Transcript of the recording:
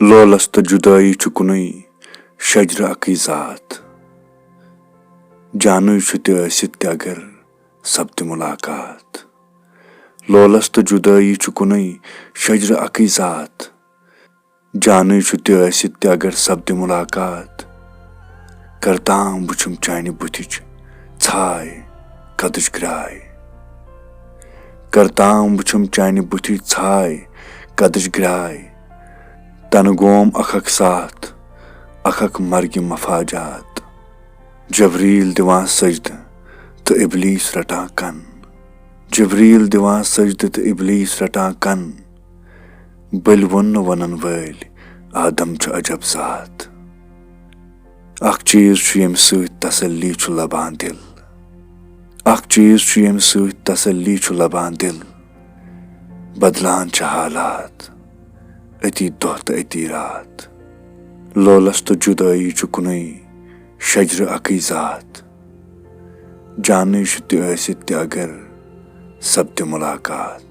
لولس تہٕ جُدٲیی چھُ کُنُے شجرٕ اکٕے ذات جانٕے چھُ تہِ ٲسِتھ تہِ اگر سپدِ مُلاقات لولس تہٕ جُدٲیی چھُ کُنُے شجرٕ اکٕے ذات جانٕے چھُ تہِ ٲسِتھ تہِ اگر سپدِ مُلاقات کرتام وٕچھُم چانہِ بُتھِچ ژھاے قدٕچ گراے کرتام وٕچھُم چانہِ بُتھِچ ژھاے قدٕچ گراے تنہٕ گوم اکھ ساتھ اکھ مرگہِ مفاجات جبریٖل دِوان سجدٕ تہٕ اِبلیٖس رٹان کن جبریٖل دِوان سجدٕ تہٕ اِبلیٖس رٹان کن بٔلۍ ووٚن نہٕ ونن وٲلۍ آدم چھُ عجب ذات اکھ چیٖز چھُ ییٚمہِ سۭتۍ تسلی چھُ لبان دِل اکھ چیٖز چھُ ییٚمہِ سۭتۍ تسلی چھُ لبان دِل بدلان چھِ حالات أتی دۄہ تہٕ أتی رات لولس تہٕ جُدٲیی چھُ کُنُے شجرٕ اکٕے ذات جانٕے چھُ تہِ ٲسِتھ تہِ اگر سپدِ مُلاقات